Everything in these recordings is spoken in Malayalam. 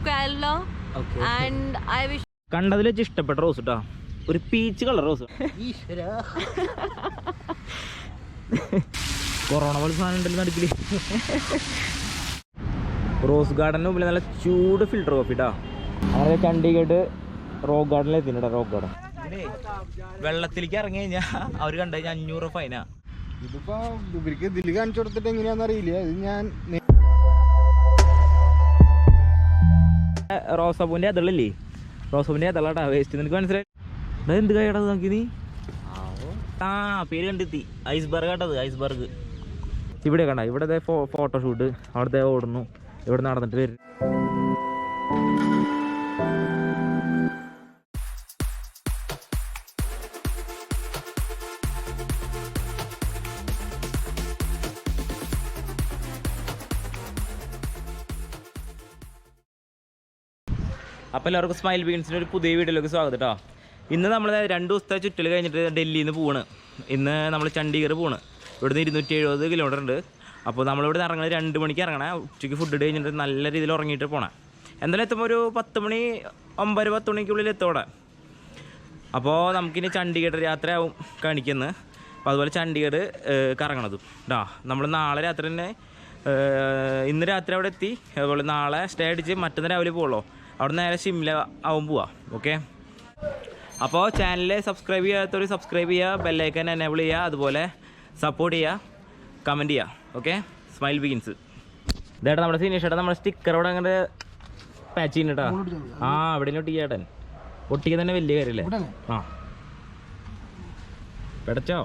Kerala. Okay. And I wish. കണ്ടതിൽ വെച്ച് ഇഷ്ടപ്പെട്ട റോസ് കേട്ടോ, ഒരു പീച്ച് കളർ റോസ്. കൊറോണ പോലെ സാധനം ഉണ്ടല്ലോ നടക്കില്ല. റോസ് ഗാർഡന് മുമ്പിൽ നല്ല ചൂട് ഫിൽറ്റർ കോഫി കേട്ടോ. അങ്ങനെ ചണ്ഡീഗഡ് റോക്ക് ഗാർഡനിൽ എത്തിട്ടോ. റോക്ക് ഗാർഡൻ വെള്ളത്തിലേക്ക് ഇറങ്ങി കഴിഞ്ഞാൽ അവർ കണ്ടു കഴിഞ്ഞാൽ 500 ഫൈനാ. ഇതിപ്പോ ഇവർക്ക് ഇതിൽ കാണിച്ചു കൊടുത്തിട്ട് എങ്ങനെയാണെന്ന് അറിയില്ല. ഇത് ഞാൻ റോസാപ്പൂവിൻ്റെ അതളില്ലേ, റോസാപ്പൂവിൻ്റെ അതളാട്ടാ വേസ്റ്റ്. നിനക്ക് മനസ്സിലായി എന്ത് കൈടത് നോക്കി നീ? ആ പേര് കണ്ടെത്തി, ഐസ്ബർഗ് കേട്ടത്, ഐസ്ബർഗ്. ഇവിടെ കണ്ട, ഇവിടെ ഫോട്ടോഷൂട്ട്, അവിടുത്തെ ഓടുന്നു, ഇവിടെ നടന്നിട്ട് വരും. അപ്പോൾ എല്ലാവർക്കും സ്മൈൽ ബീൻസിൻ്റെ ഒരു പുതിയ വീഡിയോയിലേക്ക് സ്വാഗതം കേട്ടോ. ഇന്ന് നമ്മൾ 2 ദിവസത്തെ ചുറ്റൽ കഴിഞ്ഞിട്ട് ഡൽഹിയിൽ നിന്ന് പോവാണ്. ഇന്ന് നമ്മൾ ചണ്ഡീഗഡ് പോവാണ്. ഇവിടുന്ന് 270 കിലോമീറ്റർ ഉണ്ട്. അപ്പോൾ നമ്മളിവിടെ നിന്ന് ഇറങ്ങണത് 2 മണിക്ക് ഇറങ്ങണേ. ഉച്ചയ്ക്ക് ഫുഡ് കഴിഞ്ഞിട്ട് നല്ല രീതിയിൽ ഉറങ്ങിയിട്ട് പോകണം. എന്തായാലും എത്തുമ്പോൾ ഒരു 10 മണി 9-10 മണിക്കുള്ളിൽ എത്തും അവിടെ. അപ്പോൾ നമുക്കിനി ചണ്ഡീഗഡ് യാത്രയാവും കാണിക്കുന്നത്. അപ്പോൾ അതുപോലെ ചണ്ഡീഗഡ് കറങ്ങണതും കേട്ടോ. നമ്മൾ നാളെ രാത്രി തന്നെ, ഇന്ന് രാത്രി അവിടെ എത്തി. അതുപോലെ നാളെ സ്റ്റേ അടിച്ച് മറ്റന്നാൾ രാവിലെ പോകുള്ളൂ. അവിടെ നേരെ ഷിംല ആവും പോവാം. ഓക്കെ, അപ്പോൾ ചാനൽ സബ്സ്ക്രൈബ് ചെയ്യാത്തവർ സബ്സ്ക്രൈബ് ചെയ്യുക, ബെല്ലൈക്കൻ എനേബിൾ ചെയ്യുക, അതുപോലെ സപ്പോർട്ട് ചെയ്യുക, കമൻറ്റ് ചെയ്യുക. Okay, smile begins. ഇതേട്ടാ നമ്മുടെ സീനിയേഷേട്ടാ നമ്മുടെ സ്റ്റിക്കറോടെ അങ്ങനെ പാച്ച് ചെയ്യുന്നുട്ടാ. ആ അവിടെ ഒട്ടിക്കേട്ടൻ ഒട്ടിക്കാൻ തന്നെ വലിയ കാര്യമല്ലേ. ആ പെടച്ചോ.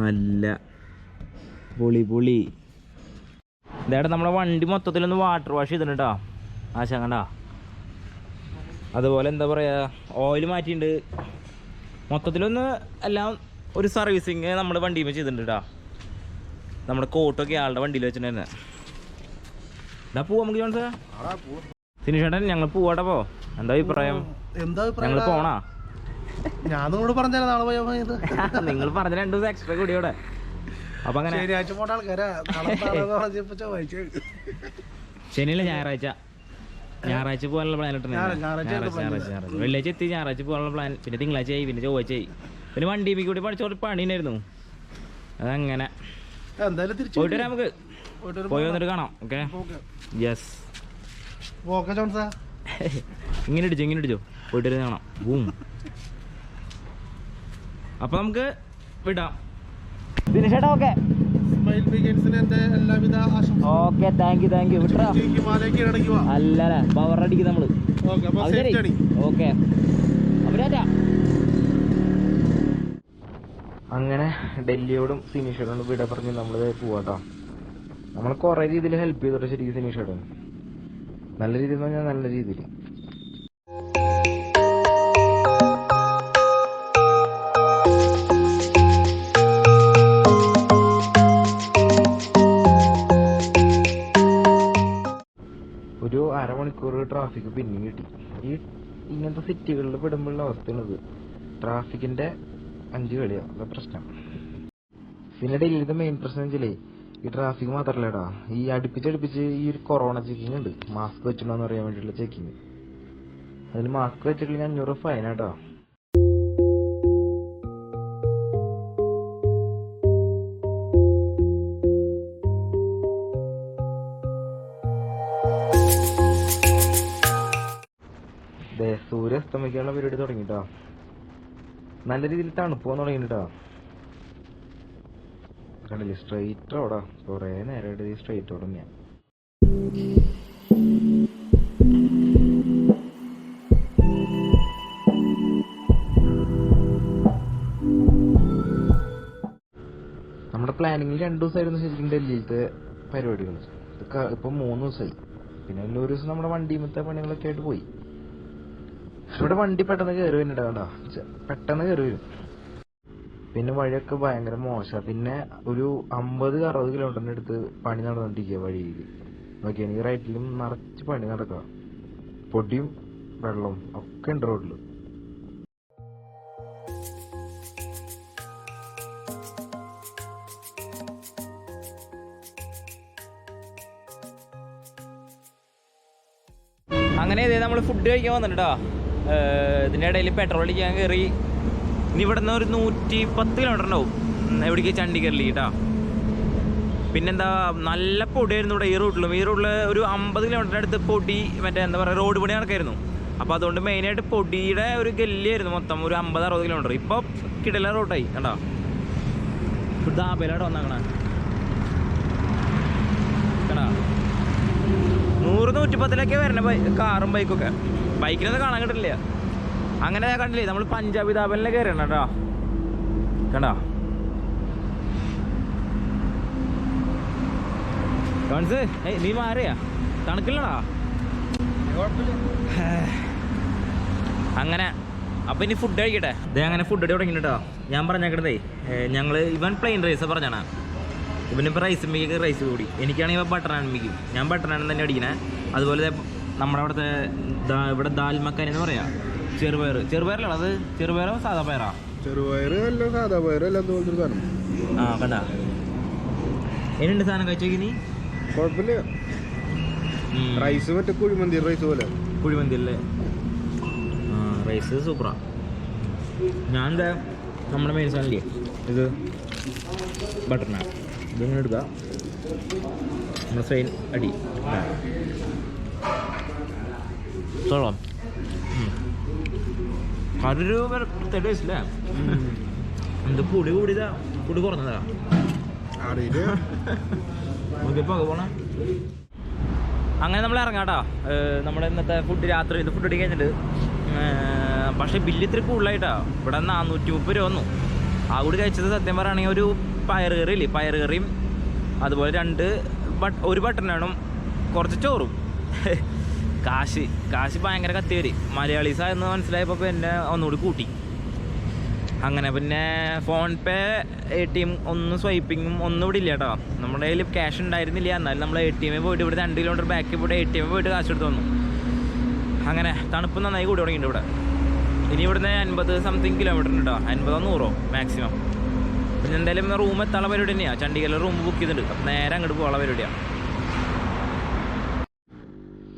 അല്ല പൊളി പൊളി. ഇതേട്ടാ നമ്മുടെ വണ്ടി മൊത്തത്തിലൊന്ന് വാട്ടർ വാഷ് ചെയ്തിട്ടുണ്ടോ ആശാങ്കണ്ട. അതുപോലെ എന്താ പറയുക, ഓയിൽ മാറ്റിയിട്ടുണ്ട്. മൊത്തത്തിലൊന്ന് എല്ലാം ഒരു സർവീസിങ് നമ്മുടെ വണ്ടിയിൽ ചെയ്തിട്ടുണ്ട് കേട്ടോ. നമ്മുടെ കോട്ടൊക്കെ ആളുടെ വണ്ടിയിൽ വെച്ചിട്ടുണ്ടായിരുന്നു. എന്താ പോവാ നമുക്ക് ജോൺസ് സിനിഷേട്ടൻ? ഞങ്ങൾ പോവാട്ടെ. പോ, എന്താ അഭിപ്രായം? ഞങ്ങൾ പോണാ? ഞാൻ നിങ്ങളോട് പറഞ്ഞാൽ നാളെ പോയാൽ നിങ്ങൾ പറഞ്ഞ 2 ദിവസം എക്സ്ട്രാ കൂടി ഇവിടെ. അപ്പൊ അങ്ങനെ ശനിയല്ല ഞായറാഴ്ച പോകാനുള്ള പ്ലാൻ ഇട്ടുണ്ട്. വെള്ളിയാഴ്ച എത്തി, ഞായറാഴ്ച പോകാനുള്ള പ്ലാൻ. പിന്നെ തിങ്കളാഴ്ച ആയി, പിന്നെ ചൊവ്വാഴ്ച ആയി. പിന്നെ വണ്ടി കൂടി പഠിച്ച ഒരു പണി ഉണ്ടായിരുന്നു. അതങ്ങനെ പോയിട്ട് വരാം. നമുക്ക് പോയി വന്നിട്ട് കാണാം. Okay, yes. ഇങ്ങനെ ഇടിച്ചോ പോയിട്ട് വരുന്ന കാണാം. ബൂം. അപ്പൊ നമുക്ക് വിടാം. ദിനേശേട്ടാ ഓക്കെ, ഓക്കെ, താങ്ക് യു. വിട്ടോ അല്ലല്ലേ പവർ അടിക്കും നമ്മള്. ഓക്കെ, അവരാ. അങ്ങനെ ഡൽഹിയോടും സിനീഷേട്ടോടും വിട പറഞ്ഞ് നമ്മൾ പോവാട്ടോ. നമ്മൾ കുറെ രീതിയിൽ ഹെൽപ്പ് ചെയ്തോട്ടെ ശരിക്കും സിനീഷേട്ടൻ. നല്ല രീതിയിൽ എന്ന് പറഞ്ഞാൽ നല്ല രീതിയിൽ. ഒരു അരമണിക്കൂർ ട്രാഫിക് പിന്നെയും കിട്ടി. ഇങ്ങനത്തെ സിറ്റികളിൽ പെടുമ്പോഴുള്ള അവസ്ഥയാണിത്. ട്രാഫിക്കിന്റെ 5 കളിയാണ് അതാ പ്രശ്നം. പിന്നെ ഡൽഹിയിലത്തെ മെയിൻ പ്രശ്നം വെച്ചാലേ ഈ ട്രാഫിക് മാത്രല്ലടാ, ഈ അടുപ്പിച്ച് ഈ ഒരു കൊറോണ ചെക്കിങ് ഉണ്ട്. മാസ്ക് വെച്ചിട്ടുണ്ടോന്ന് അറിയാൻ വേണ്ടിയിട്ടുള്ള ചെക്കിങ്. അതിൽ മാസ്ക് വെച്ചിട്ടില്ലെങ്കിൽ 500 ഫൈനാട്ടോ. സൂര്യ അസ്തമിക്കാനുള്ള പരിപാടി തുടങ്ങിട്ടോ. നല്ല രീതിയിൽ തണുപ്പ് വന്ന് തുടങ്ങിട്ടോ. കണ്ടില്ലേ സ്ട്രെയിറ്റ് റോഡാ. കൊറേ നേരമായിട്ട് ഈ സ്ട്രെയിറ്റ് റോഡ് തന്നെയാ. നമ്മുടെ പ്ലാനിങ്ങിൽ 2 ദിവസമായിരുന്നു ശരിക്കും ഡൽഹിയിലത്തെ പരിപാടികൾ. ഇപ്പൊ 3 ദിവസമായി. പിന്നെ ഒരു ദിവസം നമ്മുടെ വണ്ടിമത്തെ പണികളൊക്കെ ആയിട്ട് പോയി. ഇവിടെ വണ്ടി പെട്ടെന്ന് കയറി വരുന്നുണ്ടാ, പെട്ടെന്ന് കയറി വരും. പിന്നെ വഴിയൊക്കെ ഭയങ്കര മോശമാണ്. പിന്നെ ഒരു 50-60 കിലോമീറ്ററിന്റെ അടുത്ത് പണി നടന്നുകൊണ്ടിരിക്കുക വഴിയിൽ. നോക്കിയാണെങ്കിൽ റൈറ്റിലും നിറച്ച് പണി നടക്കുക. പൊടിയും വെള്ളവും ഒക്കെ ഉണ്ട് റോഡിൽ. അങ്ങനെ ഇതേ നമ്മൾ ഫുഡ് കഴിക്കാൻ വന്നിട്ടോ. ഇതിൻ്റെ ഇടയിൽ പെട്രോൾ അടിക്കാൻ കയറി. ഇനി ഇവിടെ നിന്ന് ഒരു 110 കിലോമീറ്റർ ഉണ്ടാവും എവിടേക്ക്, ചണ്ഡീഗറിലേക്ക് കേട്ടോ. പിന്നെന്താ, നല്ല പൊടിയായിരുന്നു ഇവിടെ ഈ റൂട്ടിലും. ഈ റൂട്ടിൽ ഒരു 50 കിലോമീറ്ററിൻ്റെ അടുത്ത് പൊടി, മറ്റേ എന്താ പറയുക, റോഡ് പണി നടക്കായിരുന്നു. അപ്പോൾ അതുകൊണ്ട് മെയിനായിട്ട് പൊടിയുടെ ഒരു ഗല്ലിയായിരുന്നു മൊത്തം, ഒരു 50-60 കിലോമീറ്റർ. ഇപ്പോൾ കിടല റോട്ടായി കണ്ടോ. ദാബയിലോട്ട് വന്നേക്കണേ കണ്ടാ. 100-110 വരണ കാറും ബൈക്കൊക്കെ. ബൈക്കിനൊന്നും കാണാൻ കിട്ടില്ല. അങ്ങനെ കണ്ടില്ലേ, നമ്മൾ പഞ്ചാബി ദാബലിനെ കയറിയാണ് കേട്ടോ. കണ്ടാ ടോൺസ്, നീ മാറിയാ തണുക്കില്ലടാ. അങ്ങനെ അപ്പം ഇനി ഫുഡ് കഴിക്കട്ടെ. ഇതേ അങ്ങനെ ഫുഡ് അടി തുടങ്ങിട്ടോ. ഞാൻ പറഞ്ഞേക്കണതേ, ഞങ്ങൾ ഇവൻ പ്ലെയിൻ റൈസ് പറഞ്ഞാണ്. ഇവനിപ്പോൾ റൈസ് മിക്ക് റൈസ് കൂടി. എനിക്കാണെങ്കിൽ ഇപ്പം ബട്ടർ നാൻ മിക്കും. ഞാൻ ബട്ടർ നാൻ തന്നെ അടിക്കണേ. അതുപോലെ നമ്മുടെ അവിടുത്തെ ഇവിടെ ദാൽ മക്കാനി എന്ന് പറയാം. ചെറുപയറല്ല, അത് ചെറുപയറോ സാധാ പയറാ? ചെറുപയറ് അല്ല, സാധാ പയറ് എല്ലാം തോന്നുന്നൊരു സാധനം. ആ കണ്ടാ, എന്നുണ്ട് സാധനം കഴിച്ചോക്കി നീ? കുഴപ്പമില്ല. റൈസ് മറ്റേ കുഴിമന്തി റൈസ് പോലെ. കുഴിമന്തി അല്ലേ? ആ, റൈസ് സൂപ്പറാ. ഞാൻ എന്താ നമ്മുടെ മെയിൻ സാധനമില്ലേ ഇത്, ബട്ടർ നാൻ, ഇതിങ്ങനെ എടുക്കുക. നമ്മുടെ സെയിൻ അടി സോളം. അതൊരു പ്രത്യേക ടേസ്റ്റല്ലേ. എന്ത് പൊടി കൂടിയതാ, പൊടി കുറഞ്ഞതാ നോക്കിയപ്പോ പോണേ. അങ്ങനെ നമ്മൾ ഇറങ്ങാം കേട്ടോ. നമ്മുടെ ഇന്നത്തെ ഫുഡ്, രാത്രി ഇത് ഫുഡ് അടി കഴിഞ്ഞിട്ട്. പക്ഷേ ബില്ല് ഇത്തിരി കൂടുതലായിട്ടാ. ഇവിടെ 430 രൂപ വന്നു. ആ കൂടി കഴിച്ചത് സത്യം പറയുകയാണെങ്കിൽ ഒരു പയർ കറി ഇല്ലേ, പയർ കറിയും അതുപോലെ ഒരു ബട്ടനാണും കുറച്ച് ചോറും. കാശ് ഭയങ്കര കത്തി വരും. മലയാളീസായെന്ന് മനസ്സിലായപ്പോൾ പിന്നെ ഒന്നുകൂടി കൂട്ടി. അങ്ങനെ പിന്നെ ഫോൺ പേ, ATM ഒന്നും സ്വൈപ്പിങ്ങും ഒന്നും ഇവിടെ ഇല്ല കേട്ടോ. നമ്മുടെ കയ്യിൽ ക്യാഷ് ഉണ്ടായിരുന്നില്ല. എന്നാലും നമ്മൾ ATM പോയിട്ട് ഇവിടെ 2 കിലോമീറ്റർ ബാക്കിൽ പോയിട്ട് ATM പോയിട്ട് കാശ് എടുത്ത് വന്നു. അങ്ങനെ തണുപ്പ് നന്നായി കൂടി തുടങ്ങിയിട്ടുണ്ട് ഇവിടെ. ഇനി ഇവിടുന്ന് 50 സംതിങ് കിലോമീറ്റർ ഉണ്ട് കേട്ടോ. 50-100 മാക്സിമം. പിന്നെ എന്തായാലും റൂം എത്താനുള്ള പരിപാടി തന്നെയാണ്. ചണ്ഡീഗറിൽ റൂം ബുക്ക് ചെയ്തിട്ടുണ്ട്. അപ്പം നേരെ അങ്ങോട്ട് പോകാനുള്ള പരിപാടിയാണ്.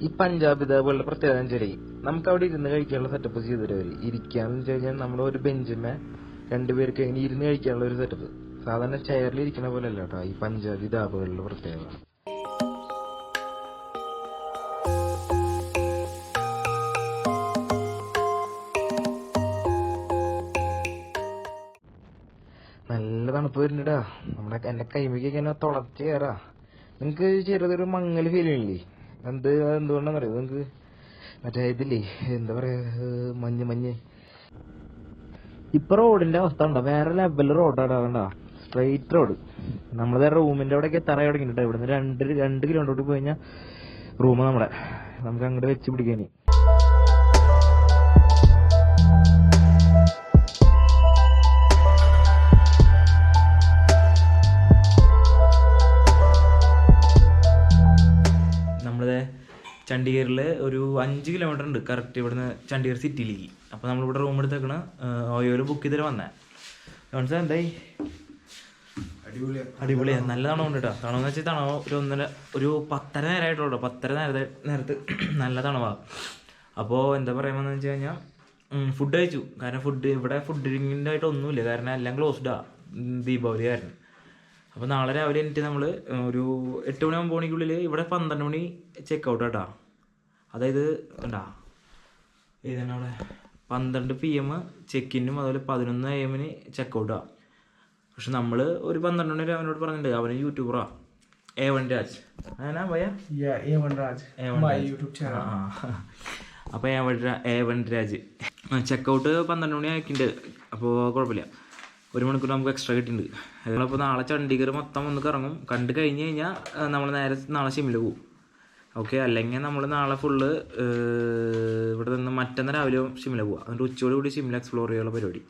ഈ പഞ്ചാബ് ഇതേപോലെ പ്രത്യേകം ശരി, നമുക്ക് അവിടെ ഇരുന്ന് കഴിക്കാനുള്ള സെറ്റപ്പ് ചെയ്തു തരും. ഇരിക്കാന്ന് വെച്ച് കഴിഞ്ഞാൽ നമ്മുടെ ഒരു ബെഞ്ചിന്മേ 2 പേർക്ക് എങ്ങനെ ഇരുന്ന് കഴിക്കാനുള്ള ഒരു സെറ്റപ്പ്. സാധാരണ ചെയറിൽ ഇരിക്കുന്ന പോലെ അല്ല കേട്ടോ ഈ പഞ്ചാബി ധാബകളിലെ പ്രത്യേകത. നല്ല തണുപ്പ് വരുന്നുണ്ടാ. എന്റെ കൈമിക്കൊക്കെ എന്നെ തുളച്ച് കയറാ. നിങ്ങക്ക് ചെറുതൊരു മങ്ങൽ ഫീൽ ചെയ്യില്ലേ? എന്തുകൊണ്ടാന്ന് അറിയോ? നിങ്ങക്ക് മറ്റേ ഇതില്ലേ, എന്താ പറയാ, മഞ്ഞ്. ഇപ്പൊ റോഡിന്റെ അവസ്ഥ ഉണ്ടോ? വേറെ ലെവൽ റോഡാടാ. കണ്ടാ, സ്ട്രെയിറ്റ് റോഡ്. നമ്മളെ റൂമിന്റെ അവിടെയൊക്കെ തറ തുടങ്ങിട്ടോ. ഇവിടുന്ന് 2 കിലോമീറ്റർ പോയി കഴിഞ്ഞാൽ റൂം നമുക്ക് അങ്ങോട്ട് വെച്ച് പിടിക്കാന്. ചണ്ഡീഗറിൽ ഒരു 5 കിലോമീറ്റർ ഉണ്ട് കറക്റ്റ് ഇവിടുന്ന് ചണ്ഡീഗർ സിറ്റിയിലേക്ക്. അപ്പോൾ നമ്മളിവിടെ റൂം എടുത്തേക്കണ്. ഓയോയിൽ ബുക്ക് ചെയ്തിട്ട് വന്നേ. മനസ്സിലാ എന്തായി? അടിപൊളിയാണ്. നല്ല തണവുണ്ട് കേട്ടോ. തണവെന്ന് വെച്ചാൽ തണവ് ഒരു 10:30 നേരമായിട്ടുള്ളൂ. 10:30 നേരത്ത് നല്ല തണവാണ്. അപ്പോൾ എന്താ പറയുകയെന്ന് വെച്ച് കഴിഞ്ഞാൽ ഫുഡ് കഴിച്ചു. കാരണം ഇവിടെ ഫുഡിങ്ങിൻ്റെ ആയിട്ട് ഒന്നുമില്ല. കാരണം എല്ലാം ക്ലോസ്ഡാണ് ദീപാവലി കാരണം. അപ്പോൾ നാളെ രാവിലെ എനിക്ക് നമ്മൾ ഒരു 8 മണി 9 മണിക്കുള്ളിൽ ഇവിടെ 12 മണി ചെക്ക് ഔട്ട് കേട്ടോ. അതായത് ഉണ്ടാ ഏതാണ് അവിടെ 12 PM ചെക്കിനും അതുപോലെ 11 AM ചെക്ക് ഔട്ടാണ്. പക്ഷെ നമ്മൾ ഒരു 12 മണി അവനോട് പറഞ്ഞിട്ടുണ്ട്. അവന് യൂട്യൂബറാ, A1 രാജ്. അങ്ങനെ ഭയ A1 രാജ് യൂട്യൂബ് ചാനൽ. അപ്പോൾ A1 രാജ് ചെക്ക് ഔട്ട് 12 മണി ആക്കിയിട്ടുണ്ട്. അപ്പോൾ കുഴപ്പമില്ല, 1 മണിക്കൂർ നമുക്ക് എക്സ്ട്രാ കിട്ടിയിട്ടുണ്ട്. നമ്മളിപ്പോൾ നാളെ ചണ്ഡീഗർ മൊത്തം ഒന്ന് കറങ്ങും. കണ്ടു കഴിഞ്ഞ് കഴിഞ്ഞാൽ നമ്മൾ നേരെ നാളെ ഷിംല പോകും. ഓക്കെ, അല്ലെങ്കിൽ നമ്മൾ നാളെ ഫുള്ള് ഇവിടെ നിന്ന് മറ്റന്നാൾ രാവിലെ ഷിംല പോവുക. എന്നിട്ട് ഉച്ചയോട് കൂടി ഷിംല എക്സ്പ്ലോർ ചെയ്യാനുള്ള പരിപാടി.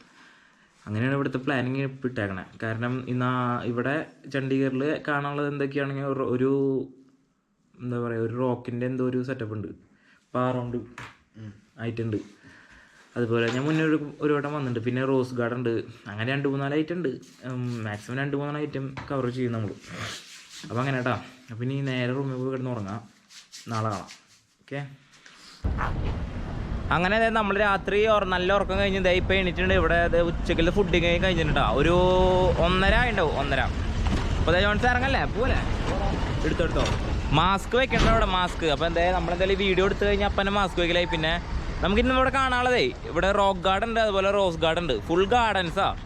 അങ്ങനെയാണ് ഇവിടുത്തെ പ്ലാനിങ് ഇട്ടേക്കണേ. കാരണം ഇവിടെ ചണ്ഡീഗറിൽ കാണാനുള്ളത് എന്തൊക്കെയാണെങ്കിൽ ഒരു എന്താ പറയുക, ഒരു റോക്കിൻ്റെ എന്തോ ഒരു സെറ്റപ്പ് ഉണ്ട്, പാറൗണ്ട് ആയിട്ടുണ്ട്. അതുപോലെ ഞാൻ മുന്നേ ഒരു വട്ടം വന്നിട്ടുണ്ട്. പിന്നെ റോസ് ഗാർഡൻ ഉണ്ട്. അങ്ങനെ 2-3 ഐറ്റം ഉണ്ട്. മാക്സിമം 2-3 ഐറ്റം കവർ ചെയ്യും നമ്മൾ. അപ്പോൾ അങ്ങനെ കേട്ടോ. അപ്പോൾ ഇനി നേരെ റൂമിൽ പോയി കിടന്ന് ഉറങ്ങാം. നാളെ കാണാം. ഓക്കെ. അങ്ങനെ നമ്മൾ രാത്രി നല്ല ഉറക്കം കഴിഞ്ഞ് ഇതായി ഇപ്പം എണീറ്റിട്ടുണ്ട്. ഇവിടെ ഉച്ചക്കൽ ഫുഡിങ് കഴിഞ്ഞിട്ടുണ്ടോ, ഒരു 1:30 ഉണ്ടാവും, 1:30. അപ്പോൾ ജോൺസ് ഇറങ്ങല്ലേ, പോലെ എടുത്തോ. മാസ്ക് വെക്കണ്ട അവിടെ, മാസ്ക്. അപ്പോൾ എന്തായാലും നമ്മളെന്തായാലും വീഡിയോ എടുത്തു കഴിഞ്ഞാൽ അപ്പം തന്നെ മാസ്ക് വെക്കലായി. പിന്നെ നമുക്കിന്ന് ഇവിടെ കാണാനുള്ളതേ, ഇവിടെ റോക്ക് ഗാർഡൻ ഉണ്ട്, അതുപോലെ റോസ് ഗാർഡൻ ഉണ്ട്. ഫുൾ ഗാർഡൻസാണ്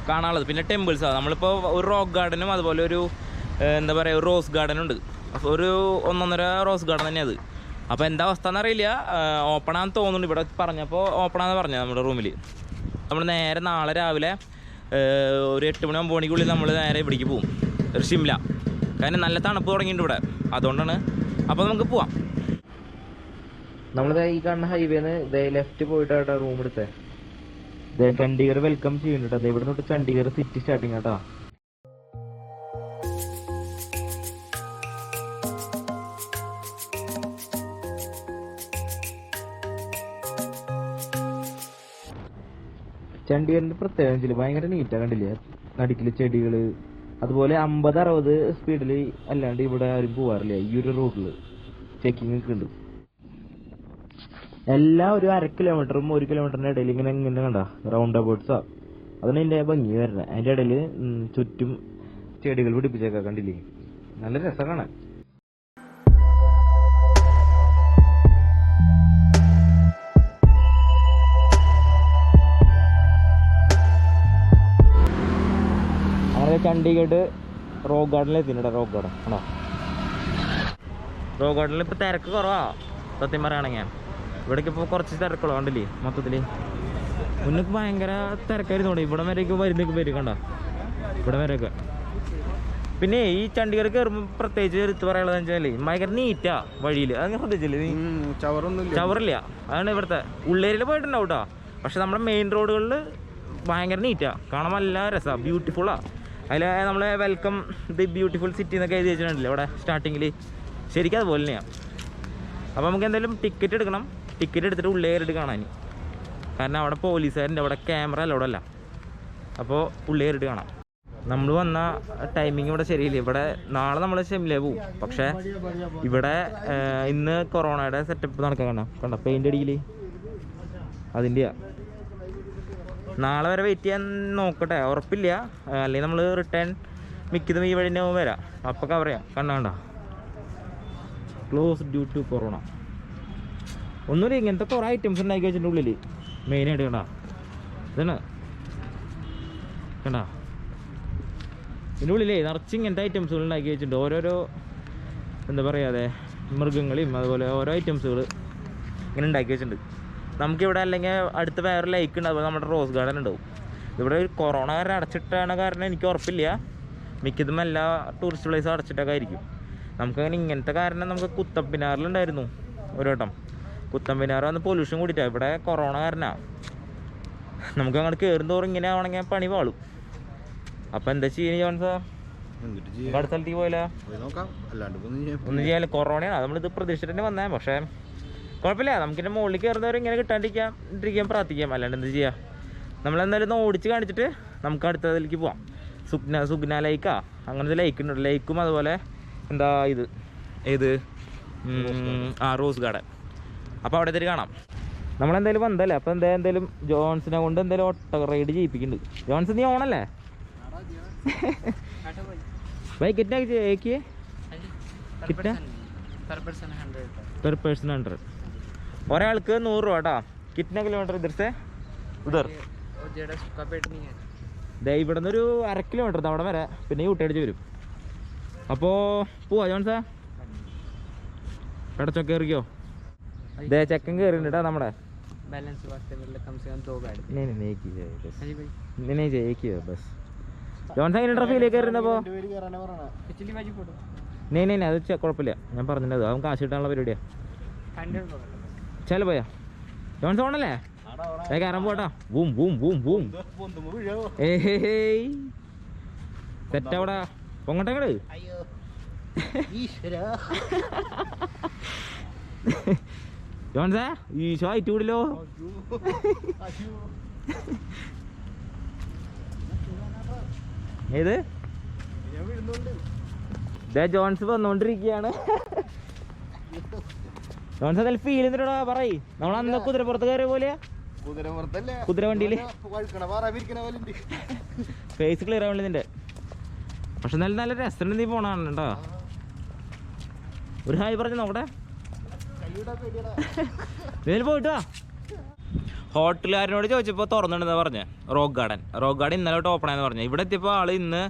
കാണാനുള്ളത്. പിന്നെ ടെമ്പിൾസാണ്. നമ്മളിപ്പോൾ ഒരു റോക്ക് ഗാർഡനും അതുപോലെ ഒരു എന്താ പറയുക ഒരു റോസ് ഗാർഡനുണ്ട്. ഒരു 1.5 റോസ് ഗാർഡൻ തന്നെയാണ് അത്. അപ്പോൾ എന്താ അവസ്ഥ എന്നറിയില്ല, ഓപ്പൺ ആണെന്ന് തോന്നുന്നുണ്ട്. ഇവിടെ പറഞ്ഞപ്പോൾ ഓപ്പൺ ആണെന്ന് പറഞ്ഞത് നമ്മുടെ റൂമിൽ. നമ്മൾ നേരെ നാളെ രാവിലെ ഒരു 8 മണി 9 മണിക്കുള്ളിൽ നമ്മൾ നേരെ ഇവിടേക്ക് പോകും, ഒരു ഷിംല. കാരണം നല്ല തണുപ്പ് തുടങ്ങിയിട്ടുണ്ട് ഇവിടെ, അതുകൊണ്ടാണ്. അപ്പോൾ നമുക്ക് പോവാം. നമ്മളിത് ഈ കാണുന്ന ഹൈവേന്ന് ലെഫ്റ്റ് പോയിട്ടാണ് റൂം എടുത്തത്. ചണ്ഡീഗഡ് വെൽക്കം ചെയ്യുന്നുണ്ട്. അതെ, ഇവിടെ തൊട്ട് ചണ്ഡീഗഡ് സിറ്റി സ്റ്റാർട്ടിങ് കേട്ടോ. ചണ്ഡീഗഡിന്റെ പ്രത്യേകം ഭയങ്കര നീറ്റാ, കണ്ടില്ലേ? നടുക്കില് ചെടികള്, അതുപോലെ 50-60 സ്പീഡിൽ അല്ലാണ്ട് ഇവിടെ ആരും പോവാറില്ല. ഈ ഒരു റൂട്ടിൽ ചെക്കിങ് ഒക്കെ ഉണ്ട്. എല്ലാം ഒരു 1/2 കിലോമീറ്ററും 1 കിലോമീറ്ററിന്റെ ഇടയിൽ ഇങ്ങനെ കണ്ട റൗണ്ട് അബൌട്ട്സാ. അതാണ് ഇതിന്റെ ഭംഗി വരുന്നത്. അതിന്റെ ഇടയിൽ ചുറ്റും ചെടികൾ പിടിപ്പിച്ചേക്കാ, കണ്ടില്ലേ? നല്ല രസം കാണാൻ. അങ്ങനെ ചണ്ഡീഗഡ് റോക്ക് ഗാർഡനിൽ എത്തിയിട്ടുണ്ട്. റോക്ക് ഗാർഡൻ ആണോ? റോക്ക് ഗാർഡനിൽ ഇപ്പോൾ തിരക്ക് കുറവാ സത്യം പറയുകയാണെങ്കിൽ. ഇവിടേക്ക് ഇപ്പോൾ കുറച്ച് തിരക്കുള്ളൂ, കണ്ടില്ലേ? മൊത്തത്തിൽ മുന്നൊക്കെ ഭയങ്കര തിരക്കായിരുന്നു. ഇവിടെ വരെയൊക്കെ വരുന്നൊക്കെ വരും, കണ്ട ഇവിടെ വരെയൊക്കെ. പിന്നെ ഈ ചണ്ഡീഗഡ് കയറുമ്പോൾ പ്രത്യേകിച്ച് എടുത്ത് പറയാനുള്ളതെന്ന് വെച്ചാൽ ഭയങ്കര നീറ്റാ വഴിയിൽ. അങ്ങനെ ശ്രദ്ധിച്ചില്ലേ നീ? ചവറില്ല. അതാണ് ഇവിടുത്തെ. ഉള്ളേരിയിൽ പോയിട്ടുണ്ടാവും കേട്ടോ, പക്ഷെ നമ്മുടെ മെയിൻ റോഡുകളിൽ ഭയങ്കര നീറ്റാ, കാണാൻ നല്ല രസമാണ്, ബ്യൂട്ടിഫുള്ളാണ്. അതിൽ നമ്മളെ വെൽക്കം ദി ബ്യൂട്ടിഫുൾ സിറ്റി എന്നൊക്കെ എഴുതി വെച്ചിട്ടുണ്ടല്ലോ ഇവിടെ സ്റ്റാർട്ടിങ്ങിൽ. ശരിക്കും അതുപോലെ തന്നെയാണ്. അപ്പോൾ നമുക്ക് എന്തായാലും ടിക്കറ്റ് എടുക്കണം. ടിക്കറ്റ് എടുത്തിട്ട് ഉള്ളിൽ കയറിയിട്ട് കാണാൻ. കാരണം അവിടെ പോലീസുകാരുണ്ട്, അവിടെ ക്യാമറ അല്ല അവിടെ അല്ല. അപ്പോൾ ഉള്ളിൽ കയറിയിട്ട് കാണാം. നമ്മൾ വന്ന ടൈമിങ് ഇവിടെ ശരിയില്ല. ഇവിടെ നാളെ നമ്മൾ ഷിംല പോവും. പക്ഷേ ഇവിടെ ഇന്ന് കൊറോണയുടെ സെറ്റപ്പ് നടക്കാൻ കണ്ട പെയിൻ്റ് അടിക്കൽ അതിൻ്റെയാണ്. നാളെ വരെ വെയിറ്റ് ചെയ്യാൻ നോക്കട്ടെ, ഉറപ്പില്ല. അല്ലെങ്കിൽ നമ്മൾ റിട്ടേൺ മിക്കതും ഈ വഴി തന്നെ വരാം, അപ്പോൾ കവർ ചെയ്യാം. കണ്ട ക്ലോസ് ഡ്യൂ ടു കൊറോണ. ഒന്നുമില്ല, ഇങ്ങനത്തെ കുറേ ഐറ്റംസ് ഉണ്ടാക്കി വെച്ചിട്ടുണ്ട് ഉള്ളിൽ. മെയിനായിട്ട് കണ്ട ഇതാണ്, കണ്ട ഇതിൻ്റെ ഉള്ളിലേ നിറച്ച് ഇങ്ങനത്തെ ഐറ്റംസുകൾ ഉണ്ടാക്കി വെച്ചിട്ടുണ്ട്. ഓരോരോ എന്താ പറയാതെ മൃഗങ്ങളെയും അതുപോലെ ഓരോ ഐറ്റംസുകൾ ഇങ്ങനെ ഉണ്ടാക്കി വെച്ചിട്ടുണ്ട്. നമുക്കിവിടെ അല്ലെങ്കിൽ അടുത്ത് വേറെ ലേക്ക് ഉണ്ട്, അതുപോലെ നമ്മുടെ റോസ് ഗാർഡൻ ഉണ്ടാവും. ഇവിടെ കൊറോണ കാരണം അടച്ചിട്ടാണ് കാരണം എനിക്ക് ഉറപ്പില്ല. മിക്കതും എല്ലാ ടൂറിസ്റ്റ് പ്ലേസും അടച്ചിട്ടൊക്കെ ആയിരിക്കും. നമുക്കങ്ങനെ ഇങ്ങനത്തെ കാരണം നമുക്ക് കുത്തമ്പിനാറിലുണ്ടായിരുന്നു ഒരു വട്ടം. കുത്തമ്പിനാറ് വന്ന് പൊല്യൂഷൻ കൂടിയിട്ടാണ്. ഇവിടെ കൊറോണ കാരണമാണ്. നമുക്ക് അങ്ങോട്ട് കയറും തോറും ഇങ്ങനെ ആവണമെങ്കിൽ പണി പാളും. അപ്പം എന്താ ചെയ്യുക ജോൺസാ? അടുത്ത സ്ഥലത്തേക്ക് പോയാലോ? ഒന്നും ചെയ്യാല്ല, കൊറോണയാണ്. നമ്മളിത് പ്രതീക്ഷിച്ചിട്ട് തന്നെ വന്നേ. പക്ഷേ കുഴപ്പമില്ല, നമുക്കിൻ്റെ മുകളിൽ കയറുന്നവരെ ഇങ്ങനെ കിട്ടാണ്ടിരിക്കാൻ പ്രാർത്ഥിക്കാം. അല്ലാണ്ട് എന്ത് ചെയ്യാം? നമ്മളെന്തായാലും ഒന്ന് ഓടിച്ച് കാണിച്ചിട്ട് നമുക്ക് അടുത്തതിലേക്ക് പോവാം. സുഗ്ന ലേക്കാ, അങ്ങനത്തെ ലേക്ക് ഉണ്ട്. ലേക്കും അതുപോലെ എന്താ ഏത് റോസ് ഗാർഡൻ. അപ്പോൾ അവിടെ എത്തിയിട്ട് കാണാം. നമ്മളെന്തായാലും വന്നല്ലേ. അപ്പോൾ എന്തായാലും ജോൺസിനെ കൊണ്ട് എന്തായാലും ഓട്ടോ റൈഡ് ചെയ്യിപ്പിക്കുന്നുണ്ട്. ജോൺസൺ നീ ഓണല്ലേ? भाई कितना एक ही कितना पर पर्सन 100 ഒരാൾക്ക് 100 രൂപ കേട്ടോ. കിतना കിലോമീറ്റർ ഇധർ സേ ഉധർ? ഇവിടെ നിന്ന് ഒരു 1/2 കിലോമീറ്റർ അവിടെ വരെ, പിന്നെ ഊട്ടടിച്ച് വരും. അപ്പോൾ പോവാ ജോൺസാ? കടച്ചൊക്കെ കയറിക്കോ. ദേ ചെക്കൻ കയറിണ്ട് കേട്ടോ നമ്മുടെ. ബസ് ജോൺസാ എങ്ങനെ ഫീലേക്ക് കയറുന്നപ്പോ? നെയ് അത് കുഴപ്പമില്ല, ഞാൻ പറഞ്ഞത് അവൻ കാശ് കിട്ടാനുള്ള പരിപാടിയാ. ചില പോയാ ജോൺസ് ഓണല്ലേ? കയറാൻ പോട്ടാ. Boom boom boom boom. സെറ്റവിടെ പൊങ്ങട്ടെങ്ങട്. ജോൺസാ ഈശോ ആയിട്ട് കൂടില്ലോ. ഏത് ജോൺസ് വന്നോണ്ടിരിക്കുകയാണ്. ജോൺസൺ ഫീൽ ചെയ്തിട്ടാ പറയ്. നമ്മൾ അന്ന് കുതിരപ്പുറത്ത് കയറിയ പോലെ കുതിര വണ്ടിയില് ഫേസ് ക്ലിയർ ആവണില്ല നിന്റെ. പക്ഷെ നല്ല നല്ല രസം നീ പോണാണ് കേട്ടോ. ഒരു ഹായ് പറഞ്ഞു നോക്കട്ടെ. ഇതിൽ പോയിട്ടാ ഹോട്ടലുകാരനോട് ചോദിച്ചപ്പോൾ തുറന്നിടുന്ന പറഞ്ഞ റോക്ക് ഗാർഡൻ ഇന്നലെ തൊട്ട് ഓപ്പൺ ആയെന്ന് പറഞ്ഞു. ഇവിടെ എത്തിയപ്പോൾ ആൾ ഇന്ന്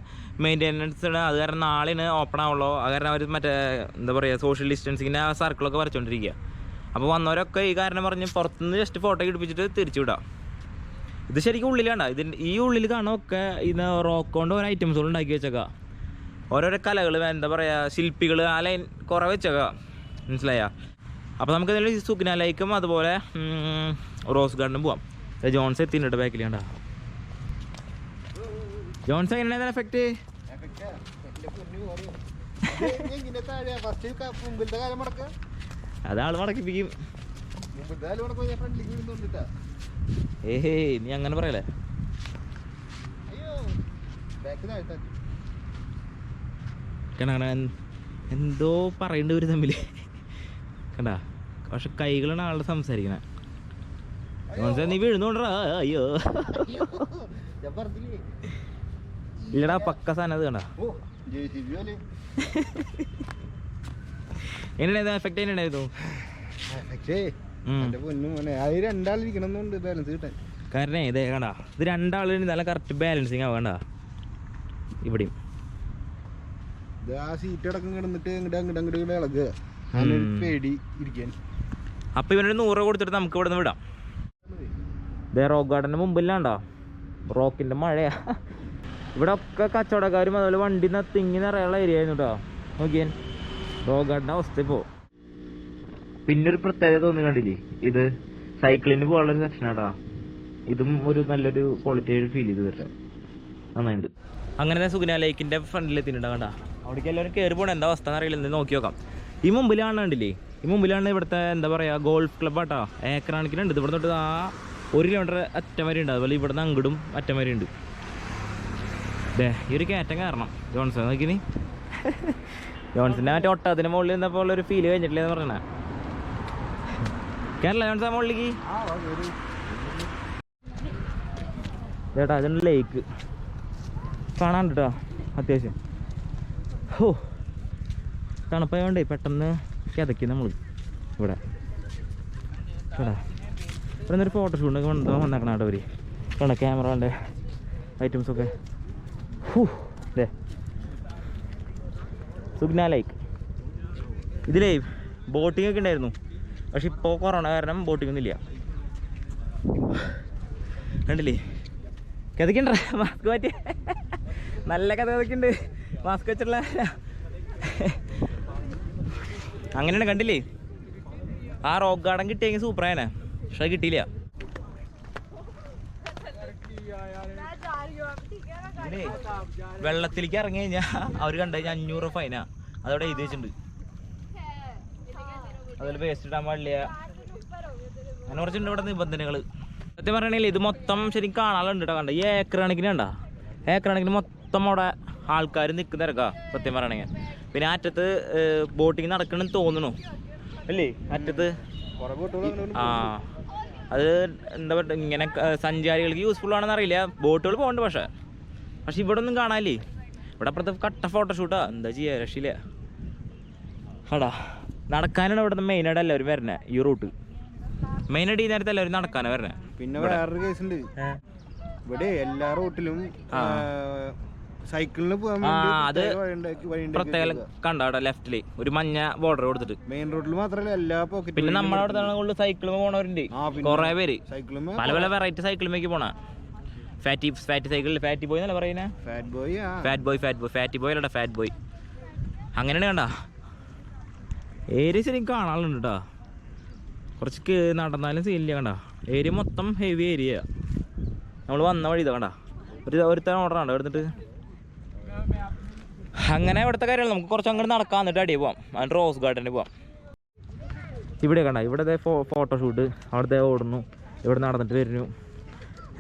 മെയിൻ്റെനൻസ് അത് കാരണം നാളെയാണ് ഓപ്പൺ ആവുള്ളൂ. അത് കാരണം അവർ മറ്റേ എന്താ പറയുക സോഷ്യൽ ഡിസ്റ്റൻസിങ്ങിൻ്റെ ആ സർക്കിളൊക്കെ വരച്ചുകൊണ്ടിരിക്കുക. അപ്പോൾ വന്നവരൊക്കെ ഈ കാരണം പറഞ്ഞ് പുറത്തുനിന്ന് ജസ്റ്റ് ഫോട്ടോ എടുപ്പിച്ചിട്ട് തിരിച്ചു വിടാം. ഇത് ശരിക്കും ഉള്ളിലാണ്ട. ഈ ഉള്ളിൽ കാണാനൊക്കെ ഇത് റോക്ക് കൊണ്ട് ഓരോ ഐറ്റംസുകൾ ഉണ്ടാക്കി വെച്ചേക്കാം. ഓരോരോ കലകൾ എന്താ പറയുക ശില്പികൾ ആ ലൈൻ കുറേ വെച്ചേക്കാം. മനസ്സിലായ? അപ്പോൾ നമുക്ക് ഇതിൽ സുഗ്ന ലേക്കും അതുപോലെ റോസ് ഗാർഡനും പോവാം. ജോൺസ് എത്തിയിട്ടുണ്ട് ബാക്കിൽ കണ്ടാ. ജോൺസ് എങ്ങനെയാണ് എഫക്റ്റ്? അതാള് മടക്കിപ്പിക്കും. ഏഹേ നീ അങ്ങനെ പറയല്ലേ. എന്തോ പറയണ്ട ഒരു തമ്മില് കണ്ടാ. പക്ഷെ കൈകളാണ് ആളുടെ സംസാരിക്കണേ. നീ വീഴുന്നോണ്ടാ. അയ്യോ ഇല്ലടാ പക്ക സാധനം അത് കണ്ടാ. എങ്ങനെയായിരുന്നു എഫക്ട്? എങ്ങനെയായിരുന്നു? കാരണം ഇതേ കണ്ടാ, ഇത് രണ്ടാളിന് നല്ല കറക്റ്റ് ബാലൻസിങ് ആവണ്ട. ഇവിടെയും അപ്പൊ ഇവനൊരു 100 കൊടുത്തിട്ട് നമുക്ക് ഇവിടെ നിന്ന് വിടാം. ഇതേ റോക്ക് ഗാർഡന്റെ മുമ്പിലാണ്ടോ റോക്കിന്റെ മഴയാ. ഇവിടെ ഒക്കെ കച്ചവടക്കാരും അതുപോലെ വണ്ടി തിങ്ങി നിറയുള്ള ഏരിയ ആയിരുന്നു കേട്ടോ. നോക്കിയാൻ റോക്ക് ഗാർഡന്റെ അവസ്ഥ ഇപ്പോ. പിന്നൊരു പ്രത്യേകത തോന്നി കണ്ടില്ലേ, ഇത് സൈക്കിളിന് പോകാനുള്ള ഒരു സെക്ഷനാട്ടാ. ഇതും ഒരു നല്ലൊരു ക്വാളിറ്റി ഫീൽ ചെയ്ത് തരാം. നന്നായിട്ടുണ്ട്. അങ്ങനെ സുഗ്ന ലേക്കിന്റെ ഫ്രണ്ടിൽ എത്തിയിട്ടുണ്ട് കണ്ടാ. അവിടേക്ക് എല്ലാവരും കയറി പോകണം. എന്താ അവസ്ഥ എന്നറിയില്ല, നോക്കി നോക്കാം. ഈ മുമ്പിലാണ് കണ്ടില്ലേ, ഈ മുമ്പിലാണ് ഇവിടുത്തെ എന്താ പറയുക ഗോൾഫ് ക്ലബ്ബാട്ടോ. ഏക്കർ കണക്കിനുണ്ട്. ഇവിടെ തൊട്ട് ആ 1 കിലോമീറ്റർ അറ്റം വരെ ഉണ്ട്. അതുപോലെ ഇവിടെ നിന്ന് അങ്ങോട്ടും അറ്റം വരെ ഉണ്ട്. അതെ ഈ ഒരു കയറ്റം കാരണം ജോൺസൺ നോക്കിനി. ജോൺസന്റെ മറ്റേ ഒട്ടകത്തിന് മുകളിൽ നിന്നപ്പോൾ ഒരു ഫീല് കഴിഞ്ഞിട്ടില്ലെന്ന് പറഞ്ഞ കേരള ജോൺസൺ മുകളിലേക്ക് ചേട്ടാ. അതുണ്ട് ലേക്ക് കാണാണ്ട് കേട്ടോ അത്യാവശ്യം. ഓ തണുപ്പായതുകൊണ്ടേ പെട്ടെന്ന് കിതക്കി നമ്മൾ ഇവിടെ കേടാ. ഇവിടെ നിന്നൊരു ഫോട്ടോഷൂട്ടൊക്കെ വന്നേക്കണം കേട്ടോ. അവർ വേണം ക്യാമറൻ്റെ ഐറ്റംസൊക്കെ. അതെ സുഗ്ന ലേക്ക്. ഇതിലേ ബോട്ടിംഗ് ഒക്കെ ഉണ്ടായിരുന്നു. പക്ഷെ ഇപ്പോൾ കൊറോണ കാരണം ബോട്ടിംഗ് ഒന്നും ഇല്ല. കണ്ടില്ലേ കിതക്കണ്ട. മാസ്ക് മാറ്റി നല്ല കഥ കിതക്കുന്നുണ്ട് മാസ്ക് വെച്ചിട്ടുള്ള. അങ്ങനെയാണ് കണ്ടില്ലേ. ആ റോക്ക് ഗാർഡൻ കിട്ടിയെങ്കിൽ സൂപ്പറായനെ. പക്ഷെ കിട്ടിയില്ല. വെള്ളത്തിലേക്ക് ഇറങ്ങി കഴിഞ്ഞാൽ അവർ കണ്ടു കഴിഞ്ഞാൽ 500 ഫൈനാ. അതവിടെ എഴുതി വെച്ചിട്ടുണ്ട്. അതുപോലെ വേസ്റ്റ് ഇടാൻ പാടില്ല. അങ്ങനെ കുറച്ചുണ്ട് ഇവിടെ നിബന്ധനകൾ. സത്യം പറയണെങ്കിൽ ഇത് മൊത്തം ശരിക്കും കാണാനുണ്ട് കേട്ടോ. കണ്ട ഈ ഏക്കർ കണക്കിന് കണ്ട ഏക്കർ കണക്കിന് മൊത്തം അവിടെ ആൾക്കാർ നിൽക്കുന്ന തിരക്കാ സത്യം പറയണെങ്കിൽ. പിന്നെ അറ്റത്ത് ബോട്ടിങ് നടക്കണമെന്ന് തോന്നുന്നു അല്ലേ അറ്റത്ത്. ആ അത് എന്താ പറയുക ഇങ്ങനെ സഞ്ചാരികൾക്ക് യൂസ്ഫുൾ ആണെന്ന് അറിയില്ല. ബോട്ടുകൾ പോകുന്നുണ്ട്. പക്ഷെ ഇവിടെ ഒന്നും കാണാനില്ലേ. ഇവിടെ അപ്പുറത്ത് കട്ട ഫോട്ടോഷൂട്ടാ. എന്താ ചെയ്യുക, രക്ഷയില്ല. അടാ നടക്കാനാണ് ഇവിടുത്തെ മെയിനായിട്ട് എല്ലാവരും വരണേ. ഈ റൂട്ട് മെയിനായിട്ട് ഈ നേരത്തെ എല്ലാവരും നടക്കാനാണ് വരണേ. പിന്നെ വേറൊരു കേസ് ഉണ്ട്. ഇവിടെ എല്ലാ റൂട്ടിലും സൈക്കിളിന് പോകാൻ അത് പ്രത്യേക കണ്ടോ ലെഫ്റ്റില് ഒരു മഞ്ഞ ബോർഡർ കൊടുത്തിട്ട്. മെയിൻ റോഡിൽ മാത്രമല്ല എല്ലാ പോക്കറ്റും. പിന്നെ നമ്മളവിടെ സൈക്കിൾ പോണവരുണ്ട് കുറെ പേര്. പല പല വെറൈറ്റി സൈക്കിളിലേക്ക് പോണ. ഫാറ്റി സൈക്കിളിൽ ഫാറ്റി ബോയ് എന്നല്ല പറയുന്നത്. ഫാറ്റ് ബോയ് അങ്ങനെയാണ് കണ്ട. ഏരിയ ശരിക്കും കാണാനുണ്ട് കേട്ടോ. കുറച്ച് നടന്നാലും സീനില്ല കണ്ട. ഏരിയ മൊത്തം ഹെവി ഏരിയ. നമ്മൾ വന്ന വഴി ഇതാ കണ്ട. ഒരുത്തരം ഓർഡറാണ് എടുത്തിട്ട്. അങ്ങനെ ഇവിടുത്തെ കാര്യങ്ങൾ നമുക്ക് കുറച്ച് അങ്ങോട്ട് നടക്കാൻ എന്നിട്ട് അടിയിൽ പോവാം. എന്നിട്ട് റോസ് ഗാർഡനിൽ പോവാം. ഇവിടെ കണ്ട ഇവിടുത്തെ ഫോട്ടോഷൂട്ട് അവിടുത്തെ ഓടുന്നു. ഇവിടെ നടന്നിട്ട് വരുന്നു.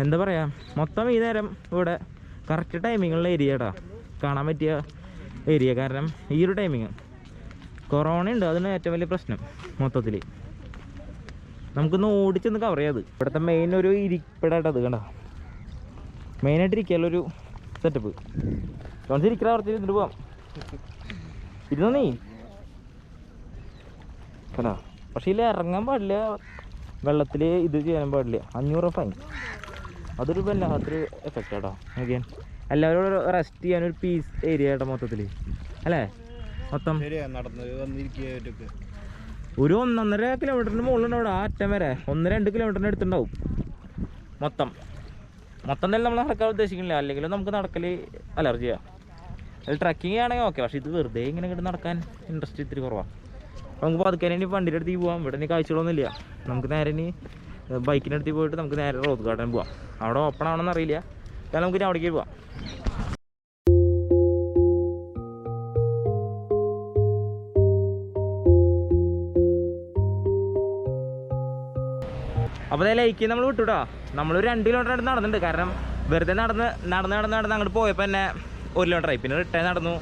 എന്താ പറയുക മൊത്തം ഈ നേരം ഇവിടെ കറക്റ്റ് ടൈമിങ്ങുള്ള ഏരിയ കേട്ടോ. കാണാൻ പറ്റിയ ഏരിയ. കാരണം ഈ ഒരു ടൈമിങ് കൊറോണ ഉണ്ട്. അതിന് ഏറ്റവും വലിയ പ്രശ്നം മൊത്തത്തിൽ. നമുക്കൊന്ന് ഓടിച്ചൊന്ന് കവർ ചെയ്യാത്. ഇവിടുത്തെ മെയിൻ ഒരു ഇരിപ്പിടായിട്ടത് കണ്ട, മെയിനായിട്ട് ഇരിക്കാനുള്ളൊരു സെറ്റപ്പ്. ജോൺസ് ഇരിക്കണ കുറച്ച് ഇരുന്നിട്ട് പോവാം. ഇരുന്നോ നീ കണ്ടാ. പക്ഷേ ഇതിൽ ഇറങ്ങാൻ പാടില്ല, വെള്ളത്തിൽ ഇത് ചെയ്യാൻ പാടില്ല. 500 ഫൈൻ. അതൊരു വല്ലാത്തൊരു എഫക്റ്റ് കേട്ടോ. നോക്കിയാൽ എല്ലാവരും റെസ്റ്റ് ചെയ്യാനൊരു പീസ് ഏരിയ കേട്ടോ മൊത്തത്തിൽ, അല്ലേ? മൊത്തം ഒരു 1.5 കിലോമീറ്ററിന് മുകളിലുണ്ടാവും ആ അറ്റം വരെ. 1-2 കിലോമീറ്ററിന് അടുത്തുണ്ടാവും മൊത്തം. എന്തായാലും നമ്മൾ നടക്കാൻ ഉദ്ദേശിക്കുന്നില്ല, അല്ലെങ്കിൽ നമുക്ക് നടക്കൽ അലർജിയാണ്. അതിൽ ട്രക്കിങ് ആണെങ്കിൽ ഓക്കെ, പക്ഷേ ഇത് വെറുതെ ഇങ്ങനെ ഇങ്ങോട്ട് നടക്കാൻ ഇൻട്രസ്റ്റ് ഇത്തിരി കുറവാണ്. അപ്പോൾ നമുക്ക് പതുക്കാൻ ഇനി വണ്ടിയുടെ അടുത്തേക്ക് പോകാം. ഇവിടെ ഇനി കാഴ്ചകളൊന്നും ഇല്ല. നമുക്ക് നേരെ ഇനി ബൈക്കിൻ്റെ അടുത്ത് പോയിട്ട് നമുക്ക് നേരെ റോസ് ഗാർഡൻ പോവാം. അവിടെ ഓപ്പൺ ആണെന്ന് അറിയില്ല, കാരണം നമുക്ക് ഇനി അവിടേക്ക് പോവാം. അപ്പോൾ അതേ ലൈക്ക് നമ്മൾ വിട്ടുട്ടോ. നമ്മളൊരു 2 കിലോമീറ്റർ അടുത്ത് നടന്നിട്ടുണ്ട്. കാരണം വെറുതെ നടന്ന് അങ്ങോട്ട് പോയപ്പോൾ തന്നെ 1 കിലോമീറ്ററായി. പിന്നെ റിട്ടേൺ നടന്നു,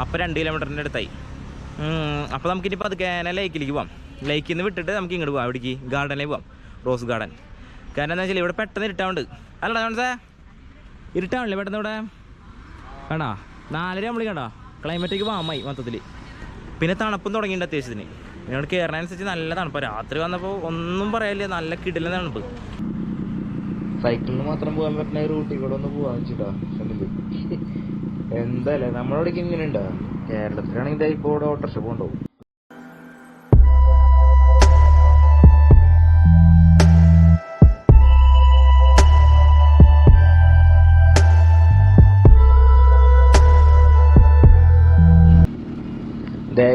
അപ്പോൾ 2 കിലോമീറ്ററിൻ്റെ അടുത്തായി. അപ്പോൾ നമുക്കിനി പതുക്കെ ലൈക്കിലേക്ക് പോവാം. ലൈക്കിൽ നിന്ന് വിട്ടിട്ട് നമുക്ക് ഇങ്ങോട്ട് പോവാം. ഇവിടേക്ക് ഗാർഡനിലേക്ക് പോവാം, റോസ് ഗാർഡൻ. കാരണം എന്താ വെച്ചാൽ ഇവിടെ പെട്ടെന്ന് ഇരുട്ടാവുണ്ട്. അല്ലടാ ജോൺസേ, ഇരുട്ടാവണില്ലേ പെട്ടെന്ന് ഇവിടെ? കണ്ടാ 4:30 നമ്മൾ കണ്ടാ. ക്ലൈമറ്റേക്ക് വാമായി മൊത്തത്തിൽ. പിന്നെ തണുപ്പും തുടങ്ങിയിട്ടുണ്ട് അത്യാവശ്യത്തിന്. എന്നോട് കയറുന്നതനുസരിച്ച് നല്ല തണുപ്പ്. രാത്രി വന്നപ്പോൾ ഒന്നും പറയാനില്ല, നല്ല കിടിലൻ തണുപ്പ്. സൈക്കിളിന് മാത്രം പോകാൻ പറ്റുന്ന റൂട്ടിൽ കൂടെ ഒന്ന് പോകാൻ വെച്ചിട്ടാ. എന്തായാലും നമ്മളോടേക്ക് ഇങ്ങനെ ഉണ്ടാ. കേരളത്തിലാണെങ്കിൽ ഇപ്പോൾ ഇവിടെ ഓട്ടോറിക്ഷ പോകണ്ടാവും.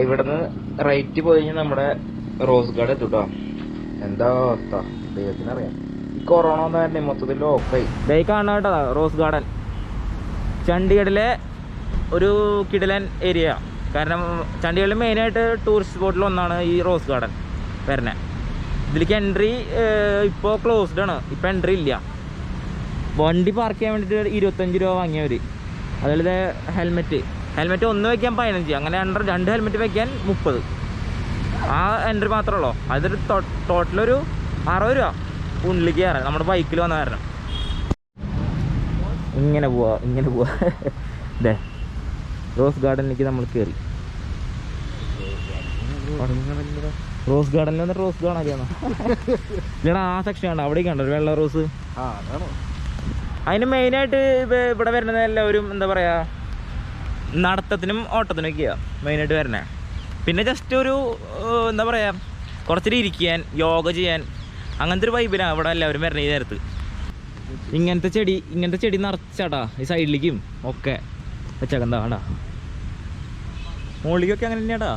ഇവിടുന്ന് റൈറ്റ് പോയി കഴിഞ്ഞാൽ നമ്മുടെ റോസ് ഗാർഡൻ എത്തുട്ടോ. എന്താ അവസ്ഥ ദൈവത്തിനറിയാം. ഈ കൊറോണ വന്ന തന്നെ മൊത്തത്തിൽ ഓഫായി. ദൈ കാണാം കേട്ടോ റോസ് ഗാർഡൻ. ചണ്ഡീഗഡിലെ ഒരു കിടിലൻ ഏരിയ. കാരണം ചണ്ഡീഗഡിൽ മെയിനായിട്ട് ടൂറിസ്റ്റ് സ്പോട്ടിൽ ഒന്നാണ് ഈ റോസ് ഗാർഡൻ വരുന്നത്. ഇതിലേക്ക് എൻട്രി ഇപ്പോൾ ക്ലോസ്ഡ് ആണ്, ഇപ്പോൾ എൻട്രി ഇല്ല. വണ്ടി പാർക്ക് ചെയ്യാൻ വേണ്ടിയിട്ട് 25 രൂപ വാങ്ങിയവർ. അതുപോലെ ഹെൽമെറ്റ് ഒന്ന് വയ്ക്കാൻ 15, അങ്ങനെ 2 ഹെൽമെറ്റ് വയ്ക്കാൻ 30. ആ എൻട്രി മാത്രമേ ഉള്ളൂ. അതൊരു ടോട്ടലൊരു 60 രൂപ ഉള്ളിലേക്ക് കയറാൻ, നമ്മുടെ ബൈക്കിൽ വന്ന കാരണം. ഇങ്ങനെ പോവാ ഇതേ റോസ് ഗാർഡനിലേക്ക് നമ്മൾ കയറി. റോസ് ഗാർഡനിൽ വന്നിട്ട് റോസ് കാണാൻ അറിയാമോ? ഇല്ലടാ ആ സെക്ഷൻ ആണ്, അവിടേക്ക് ഉണ്ടോ വെള്ള റോസ്. അതിന് മെയിനായിട്ട് ഇവിടെ വരുന്നത് എല്ലാവരും എന്താ പറയുക, നടത്തത്തിനും ഓട്ടത്തിനൊക്കെയാണ് മെയിനായിട്ട് വരുന്നത്. പിന്നെ ജസ്റ്റ് ഒരു എന്താ പറയുക, കുറച്ചിട്ട് ഇരിക്കാൻ, യോഗ ചെയ്യാൻ, അങ്ങനത്തെ ഒരു വൈബിനാണ് ഇവിടെ എല്ലാവരും വരുന്നത് ഈ നേരത്ത്. ഇങ്ങനത്തെ ചെടി നിറച്ചാട്ടാ ഈ സൈഡിലേക്കും ഒക്കെ വെച്ചേക്കെന്താ വേണ്ട. മുകളിലേക്കൊക്കെ അങ്ങനെ തന്നെയാട്ടാ.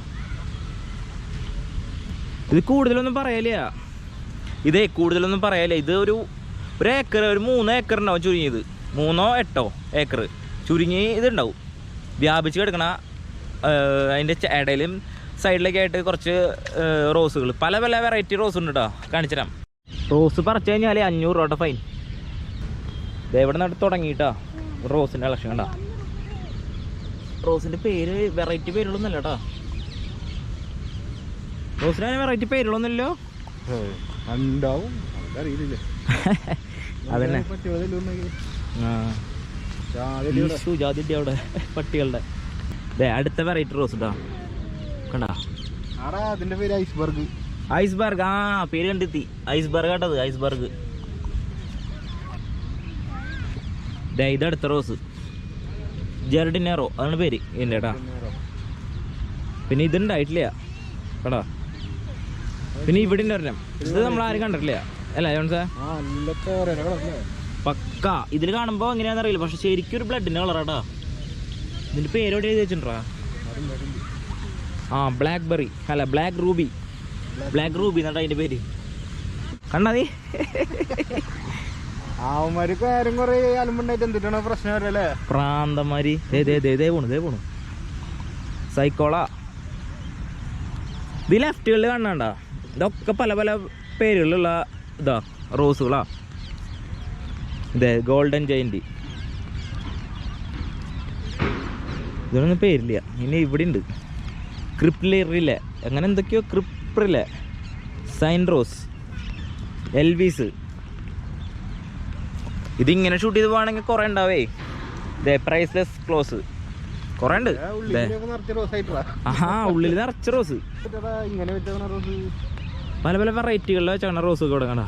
ഇത് കൂടുതലൊന്നും പറയല. ഇത് ഒരു ഏക്കർ, ഒരു 3 ഏക്കർ ഉണ്ടാവും ചുരുങ്ങിയത്. 3-8 ഏക്കർ ചുരുങ്ങി ഇതുണ്ടാവും വ്യാപിച്ച് കിടക്കണ. അതിൻ്റെ ഇടയിലും സൈഡിലൊക്കെ ആയിട്ട് കുറച്ച് റോസുകൾ, പല വെറൈറ്റി റോസ് ഉണ്ട് കേട്ടോ. കാണിച്ചു തരാം. റോസ് പറിച്ചു കഴിഞ്ഞാൽ 500 രൂപ ഫൈൻ. ഇവിടെ നട്ട് തുടങ്ങിയിട്ടാ റോസിൻ്റെ കളക്ഷൻ കണ്ടാ. റോസിൻ്റെ പേര് വെറൈറ്റി പേരുകളൊന്നുമല്ല കേട്ടോ. റോസിന് അങ്ങനെ വെറൈറ്റി പേരുകളൊന്നുമില്ലല്ലോ. അതന്നെ ജാതിൻ്റെ അവിടെ പട്ടികളുടെ. അടുത്ത വെറൈറ്റി റോസ് ഇട്ടാ കണ്ടാ. അതിന്റെ പേര് ഐസ്ബർഗ്. ആ പേര് കണ്ടെത്തി, ഐസ്ബർഗ് കേട്ടത്, ഐസ്ബർഗ്. ഇതടുത്ത റോസ് ജെർഡിനേറോ അതാണ് പേര് ഇതിൻ്റെ കേട്ടാ. പിന്നെ ഇതുണ്ടായിട്ടില്ല കേട്ടാ. പിന്നെ ഇവിടെ ഒരെണ്ണം, ഇത് നമ്മളാരും കണ്ടിട്ടില്ല അല്ലേ ജോൺസാ? പക്ക ഇതിൽ കാണുമ്പോൾ എങ്ങനെയാണെന്ന് അറിയില്ല, പക്ഷെ ശരിക്കും ഒരു ബ്ലഡിൻ്റെ കളറാട്ടാ. ഇതിൻ്റെ പേരോടെ എഴുതി വെച്ചിട്ടുണ്ടാ. ബ്ലാക്ക് ബെറി അല്ല ബ്ലാക്ക് റൂബി എന്നാട്ടാ അതിൻ്റെ പേര്. കണ്ടാ നീ? പ്രാന്തമാരി പോണു സൈക്കോള. ഇത് ലെഫ്റ്റുകളിൽ കാണണ്ട. ഇതൊക്കെ പല പേരുകളുള്ള ഇതാ റോസുകളാ. ഇതേ ഗോൾഡൻ ജയന്റ്, ഇതിനൊന്നും പേരില്ല. ഇനി ഇവിടെ ഉണ്ട് ക്രിപ്ലില്ലേ, അങ്ങനെ എന്തൊക്കെയോ ക്രിപ്രില്ലേ, സൈൻ റോസ്. എൽവിസ്. ഇതിങ്ങനെ ഷൂട്ട് ചെയ്ത് പോകണമെങ്കിൽ കുറേ ഉണ്ടാവേ. ഇതേ പ്രൈസ്ലെസ് ക്ലോസ് കുറേ ഉണ്ട്. ആഹാ, ഉള്ളിൽ നിറച്ച റോസ്, പല പല വെറൈറ്റികളിൽ വെച്ചാണ് റോസ് ഒക്കെ ഇവിടെ കണ്ട.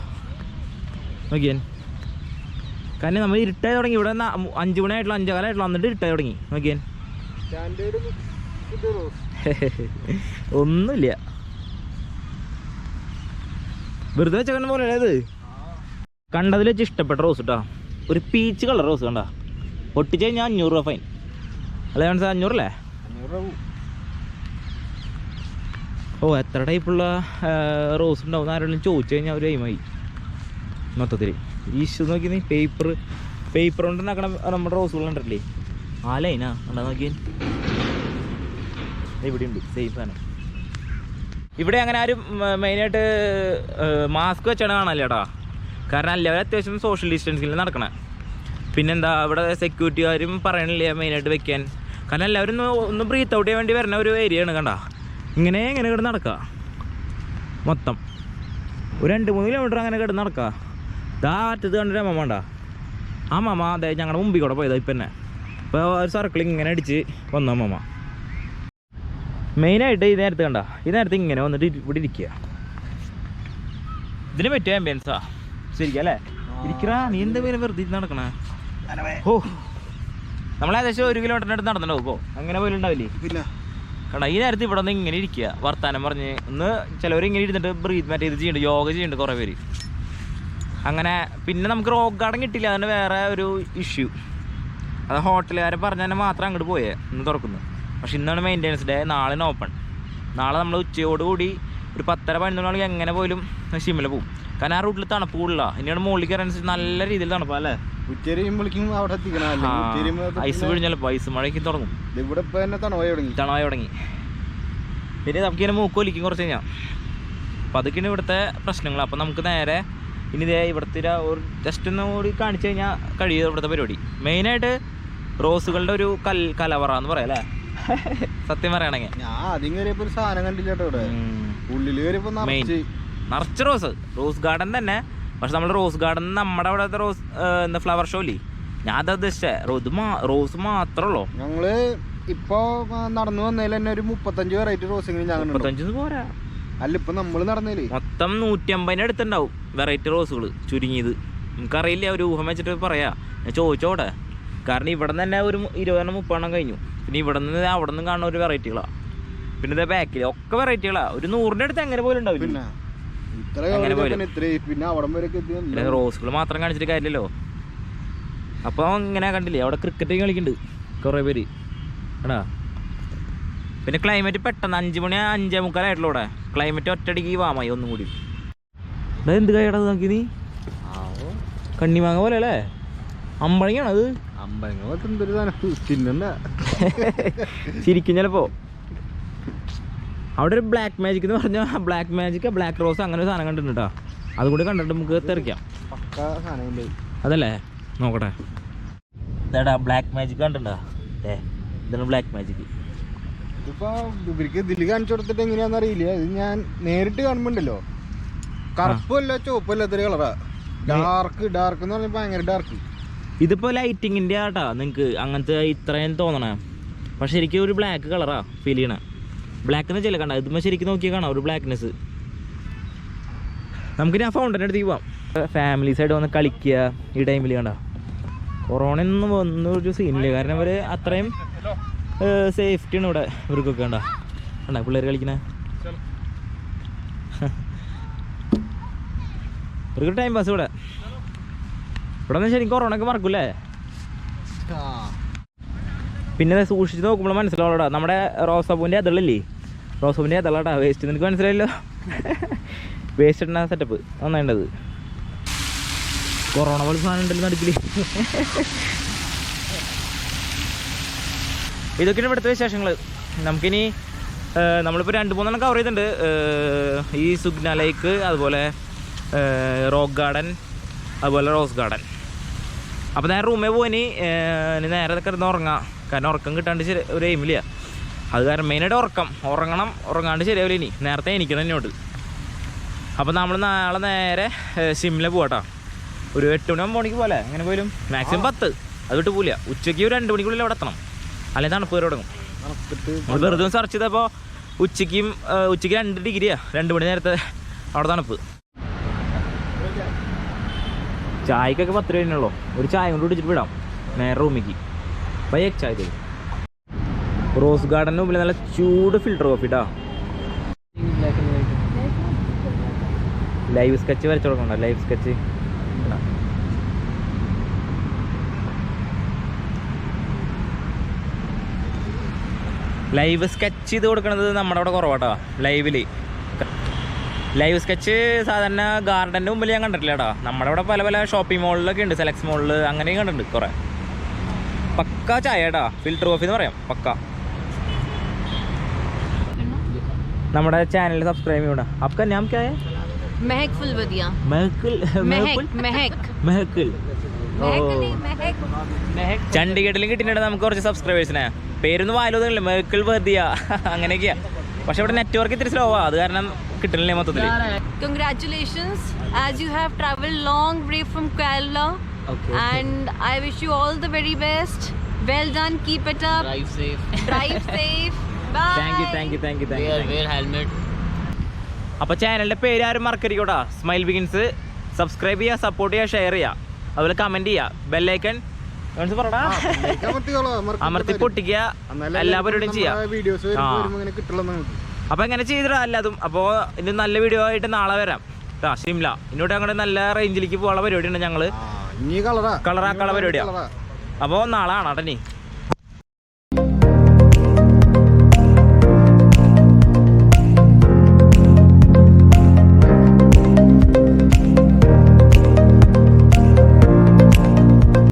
നോക്കിയാൻ കാരണം നമ്മൾ ഇരുട്ടായി തുടങ്ങി. ഇവിടെ 5 മണിയായിട്ടുള്ള 5 കാലമായിട്ടുള്ള വന്നിട്ട് ഇരുട്ടായി തുടങ്ങി. നോക്കിയാൻ ഒന്നുമില്ല, വെറുതെ വെച്ചേക്കുന്ന പോലെ ഇത്. കണ്ടതിൽ വെച്ച് ഇഷ്ടപ്പെട്ട റോസ് കേട്ടോ, ഒരു പീച്ച് കളർ റോസ് കണ്ട. പൊട്ടിച്ച് കഴിഞ്ഞാൽ 500 രൂപ ഫൈൻ. അല്ലേ മനസ്സിലാ? 500 അല്ലേ? ഓ, എത്ര ടൈപ്പുള്ള റോസ് ഉണ്ടാവും ആരെങ്കിലും ചോദിച്ചു കഴിഞ്ഞാൽ ഒരു എയിമായി മൊത്തത്തിൽ. ഈശോ നോക്കി നീ, പേപ്പർ കൊണ്ട് ഉണ്ടാക്കണ നമ്മുടെ റോസുകളുണ്ടല്ലേ, ആ ലൈനാ ഉണ്ടാ. നോക്കിയാൽ ഇവിടെ ഉണ്ട് സെയിം സാധനം. ഇവിടെ അങ്ങനെ ആരും മെയിനായിട്ട് മാസ്ക് വെച്ചാണ് കാണാനില്ല കേട്ടോ. കാരണം എല്ലാവരും അത്യാവശ്യം സോഷ്യൽ ഡിസ്റ്റൻസിൽ നടക്കണേ. പിന്നെന്താ, ഇവിടെ സെക്യൂരിറ്റിക്കാരും പറയണില്ല മെയിനായിട്ട് വെക്കാൻ. കാരണം എല്ലാവരും ഒന്ന് ബ്രീത്ത് ഔട്ട് ചെയ്യാൻ വേണ്ടി വരുന്ന ഒരു ഏരിയയാണ് കണ്ട. ഇങ്ങനെ കിടന്ന് നടക്കുക മൊത്തം ഒരു 2-3 കിലോമീറ്റർ അങ്ങനെ കിടന്ന് നടക്കുക. ഇതാ അറ്റത്ത് കണ്ടൊരു അമ്മ വേണ്ട, ആ മാമ അതെ ഞങ്ങളുടെ മുമ്പിൽ കൂടെ പോയതാ ഇപ്പം തന്നെ. ഇപ്പോൾ ഒരു സർക്കിൾ ഇങ്ങനെ അടിച്ച് വന്നു അമ്മ. മെയിനായിട്ട് ഈ നേരത്ത് കണ്ട, ഈ നേരത്ത് ഇങ്ങനെ വന്നിട്ട് ഇവിടെ ഇരിക്കുക. ഇതിന് പറ്റിയ ആംബിയൻസാ ശരിക്കും അല്ലേ? ഇരിക്കടാ, നീ എന്താ പേര് വെറുതെ നടക്കണേ? ഓ, നമ്മളേകദേശം 1 കിലോമീറ്ററിൻ്റെ അടുത്ത് നടന്നിട്ടുണ്ടാവും. ഇപ്പോൾ അങ്ങനെ പോലും ഉണ്ടാവില്ലേ? കണ്ട ഈ നേരത്ത് ഇവിടെ ഒന്ന് ഇങ്ങനെ ഇരിക്കുക, വർത്താനം പറഞ്ഞ് ഒന്ന്. ചിലവർ ഇങ്ങനെ ഇരുന്നിട്ട് ബ്രീത്ത് മറ്റേ ഇത് ചെയ്യുന്നുണ്ട്, യോഗ ചെയ്യുന്നുണ്ട് കുറേ പേര് അങ്ങനെ. പിന്നെ നമുക്ക് റോക്ക് ഗാർഡൻ കിട്ടില്ല, അതിന് വേറെ ഒരു ഇഷ്യൂ. അത് ഹോട്ടലുകാരെ പറഞ്ഞാൽ മാത്രം അങ്ങോട്ട് പോയേ ഇന്ന് തുറക്കുന്നു. പക്ഷെ ഇന്നാണ് മെയിൻ്റെനൻസ് ഡേ, നാളെ ഓപ്പൺ. നാളെ നമ്മൾ ഉച്ചയോടുകൂടി ഒരു 10-11 മണിക്ക് എങ്ങനെ പോലും ഷിംല പോകും. കാരണം ആ റൂട്ടിൽ തണുപ്പ് കൂടുതല. ഇനിയാണ് മുകളിൽ കയറാൻ നല്ല രീതിയിൽ തണുപ്പാ അല്ലേ? ഐസ് പിഴിഞ്ഞാലോ, ഐസ് മഴയ്ക്ക് തുടങ്ങും. തണവായി തുടങ്ങി. പിന്നെ നമുക്കിങ്ങനെ മൂക്കൊലിക്കും കുറച്ച് കഴിഞ്ഞാൽ. അപ്പം അതൊക്കെയാണ് ഇവിടുത്തെ പ്രശ്നങ്ങൾ. അപ്പം നമുക്ക് നേരെ ഇനി ഇതേ ഇവിടുത്തെ ഒരു ജസ്റ്റ് ഒന്ന് കൂടി കാണിച്ചു കഴിഞ്ഞാൽ കഴിയും ഇവിടുത്തെ പരിപാടി. മെയിനായിട്ട് റോസുകളുടെ ഒരു കലവറ എന്ന് പറയാം അല്ലേ? സത്യം പറയണെങ്കിൽ നിറച്ച് റോസ് ഗാർഡൻ തന്നെ. പക്ഷെ നമ്മുടെ റോസ് ഗാർഡൻ നമ്മുടെ അവിടുത്തെ റോസ് എന്താ ഫ്ലവർ ഷോ ഇല്ലേ, ഞാൻ അത് ഉദ്ദേശിച്ചേ റോസ് മാത്രമേ ഉള്ളൂ. ഞങ്ങള് ഇപ്പൊ നടന്നു വന്നതിൽ തന്നെ ഒരു 35 വെറൈറ്റി റോസ്. 35 പോരാ, അല്ല ഇപ്പൊ നമ്മള് നടന്നേല് മൊത്തം 150 അടുത്തുണ്ടാവും വെറൈറ്റി റോസുകൾ ചുരുങ്ങിയത്. നമുക്കറിയില്ല, ഒരു ഊഹം വെച്ചിട്ട് പറയാ. ഞാൻ ചോദിച്ചോടെ, കാരണം ഇവിടെ നിന്ന് തന്നെ ഒരു 20-30 കഴിഞ്ഞു. പിന്നെ ഇവിടെ നിന്ന് അവിടെ നിന്ന് കാണുന്ന ഒരു വെറൈറ്റികളാണ്. പിന്നെ ഇതേ ബാക്കിൽ ഒക്കെ വെറൈറ്റികളാണ്. ഒരു 100-ന്റെ അടുത്ത് എങ്ങനെ പോലും ഉണ്ടാവില്ല. പിന്നെ റോസുകൾ മാത്രം കാണിച്ചിട്ട് കാര്യമില്ലല്ലോ. അപ്പോൾ ഇങ്ങനെ കണ്ടില്ലേ, അവിടെ ക്രിക്കറ്റ് കളിക്കുന്നുണ്ട് കുറേ പേര് എടാ. പിന്നെ ക്ലൈമറ്റ് പെട്ടെന്ന് 5 മണി 5:45 ഇവിടെ ക്ലൈമറ്റ് ഒറ്റയടിക്ക് വാമായി ഒന്നും കൂടി. എന്ത് കൈയടാ നോക്കി നീ, കണ്ണിമാങ്ങ പോലെ അല്ലേ? അമ്പഴങ്ങയാണത്. ശരിക്കും ചിലപ്പോ അവിടെ ഒരു ബ്ലാക്ക് മാജിക് എന്ന് പറഞ്ഞാൽ ബ്ലാക്ക് റോസ് അങ്ങനെ ഒരു സാധനം കണ്ടിട്ടുണ്ട് കേട്ടോ. അതുകൂടി കണ്ടിട്ട് നമുക്ക് തെറിക്കാം അതല്ലേ? നോക്കട്ടെ, ഇതാടാ ബ്ലാക്ക് മാജിക് കണ്ടിട്ടുണ്ടോ? ഇതാണ് ബ്ലാക്ക് മാജിക്. ഇതിപ്പോ ഇവർക്ക് ഇതില് കാണിച്ചു കൊടുത്തിട്ട് എങ്ങനെയാന്ന് അറിയില്ല. ഇത് ഞാൻ നേരിട്ട് കാണുമ്പോണ്ടല്ലോ, കറുപ്പല്ല ചുവപ്പല്ലാത്തൊരു കളറാ. ഡാർക്ക് എന്ന് പറഞ്ഞാൽ ഭയങ്കര ഡാർക്ക്. ഇതിപ്പോ ലൈറ്റിങ്ങിന്റെ ആട്ടാ നിങ്ങക്ക് അങ്ങനത്തെ ഇത്രയും തോന്നണേ. പക്ഷെ ശരിക്കും ഒരു ബ്ലാക്ക് കളറാ ഫീൽ ചെയ്യണേ. ബ്ലാക്ക് എന്ന് വെച്ചാൽ കണ്ട, ഇതുമ്പോൾ ശരിക്കും നോക്കിയാൽ കാണാം ഒരു ബ്ലാക്ക്നെസ്. നമുക്ക് ഞാൻ ഫൗണ്ടൻ്റെ അടുത്തേക്ക് പോവാം. ഫാമിലീസായിട്ട് വന്ന് കളിക്കുക ഈ ടൈമിൽ കണ്ട. കൊറോണ ഒന്നും ഒന്നൊരു സീനില്ല, കാരണം അവർ അത്രയും സേഫ്റ്റിയാണ് ഇവിടെ ഇവർക്കൊക്കെ കണ്ട. കണ്ട പിള്ളേർ കളിക്കണേ, ഇവർക്ക് ടൈം പാസ് ഇവിടെ നിന്ന്. ശരിക്കും കൊറോണ ഒക്കെ മറക്കൂല്ലേ? പിന്നെ സൂക്ഷിച്ച് നോക്കുമ്പോൾ മനസ്സിലാവുള്ളൂടാ, നമ്മുടെ റോസാപ്പൂവിൻ്റെ അതളില്ലേ, റോസാപ്പൂവിൻ്റെ അതളാട്ടാ വേസ്റ്റ്. നിനക്ക് മനസ്സിലായല്ലോ, വേസ്റ്റ് ഇടുന്ന സെറ്റപ്പ് നന്നായിട്ടത്. കൊറോണ പോലെ സാധനം ഉണ്ടല്ലോ നടുക്കില്. ഇതൊക്കെയാണ് ഇവിടുത്തെ വിശേഷങ്ങൾ. നമുക്കിനി നമ്മളിപ്പോൾ 2-3 കവർ ചെയ്തിട്ടുണ്ട്. ഈ സുഗ്ന ലേക്ക്, അതുപോലെ റോക്ക് ഗാർഡൻ, അതുപോലെ റോസ് ഗാർഡൻ. അപ്പോൾ നേരെ റൂമേ പോയിനി നേരെ കിടന്ന് ഉറങ്ങാം. കാരണം ഉറക്കം കിട്ടാണ്ട് ഒരു എയിമില്ല. അത് കാരണം മെയിനായിട്ട് ഉറങ്ങാണ്ട് ശരിയാവില്ല. ഇനി നേരത്തെ എനിക്കണം എന്നോട്. അപ്പോൾ നമ്മൾ നാളെ നേരെ ഷിംല പോകട്ടോ. ഒരു 8 മണിക്ക് പോലെ എങ്ങനെ പോലും മാക്സിമം 10 അത് വിട്ട് പോവില്ല. ഉച്ചയ്ക്ക് ഒരു 2 മണിക്കുള്ളിൽ അവിടെ എത്തണം, അല്ലെങ്കിൽ തണുപ്പ് കയറി തുടങ്ങും. നമ്മൾ വെറുതെ സെർച്ച് ചെയ്തപ്പോൾ ഉച്ചയ്ക്ക് 2 ഡിഗ്രിയാണ്, 2 മണി നേരത്തെ അവിടെ തണുപ്പ്. ചായക്കൊക്കെ 10 രൂപയുള്ളൂ. ഒരു ചായ കൊണ്ട് കുടിച്ചിട്ട് വിടാം നേരെ റൂമിലേക്ക്. ബൈക്ക് ചായ തരും. റോസ് ഗാർഡന് മുമ്പിൽ നല്ല ചൂട് ഫിൽറ്റർ കോഫി കേട്ടോ. ലൈവ് സ്കെച്ച് വരച്ചു കൊടുക്കണ്ട, ലൈവ് സ്കെച്ച്. ലൈവ് സ്കെച്ച് ചെയ്ത് കൊടുക്കണത് നമ്മുടെ അവിടെ കുറവാട്ടോ. ലൈവ് സ്കെച്ച് സാധാരണ ഗാർഡൻ്റെ മുമ്പിൽ ഞാൻ കണ്ടിട്ടില്ല കേട്ടോ. നമ്മുടെ അവിടെ പല ഷോപ്പിംഗ് മോളിലൊക്കെ ഉണ്ട്, സെലക്സ് മോളിൽ അങ്ങനെയും കണ്ടിട്ടുണ്ട് കുറേ. പക്ക ചായ കേട്ടോ, ഫിൽറ്റർ കോഫി എന്ന് പറയാം, പക്ക. നമ്മുടെ ചാനൽ സബ്സ്ക്രൈബ് ചെയ്യണം. आपका नाम क्या है? महक फुलवदिया। महक ചണ്ഡീഗഡിലും കിട്ടിയിട്ടുണ്ട് നമുക്ക് കുറച്ച് സബ്സ്ക്രൈബേഴ്സിനെ. പേരൊന്നും വായിലൊന്നുമില്ല, മെഹക്കിൾ വദിയ അങ്ങനെയൊക്കെയാ. പക്ഷെ ഇവിടെ നെറ്റ്വർക്ക് ഇത്തിരി സ്ലോ അത് കാരണം കിട്ടണില്ലേ മൊത്തത്തിൽ. Congratulations as you have traveled long way from Kerala. And I wish you all the very best. Well done, keep it up. Drive safe. Bye. Thank you. Wear helmet. അപ്പോൾ ചാനലിൻ്റെ പേര് ആരും മറക്കരുതോട്ടാ. Smile begins. സബ്സ്ക്രൈബ് ചെയ്യുക, സപ്പോർട്ട് ചെയ്യുക, ഷെയർ ചെയ്യുക, അതുപോലെ കമൻറ്റ് ചെയ്യുക. ബെല്ലൈക്കൺ പറടാ അമർത്തി പൊട്ടിക്കുക, എല്ലാ പരിപാടിയും ചെയ്യാം. അപ്പോൾ എങ്ങനെ ചെയ്തിടാം എല്ലാതും. അപ്പോൾ ഇനി നല്ല വീഡിയോ ആയിട്ട് നാളെ വരാം കേട്ടോ. ഷിംല ഇന്നോട്ട് അങ്ങനെ നല്ല റേഞ്ചിലേക്ക് പോകാനുള്ള പരിപാടിയുണ്ട് ഞങ്ങൾ. കളറാക്കാനുള്ള പരിപാടിയാണ്. അപ്പോൾ നാളെ കാണാം കേട്ടോ.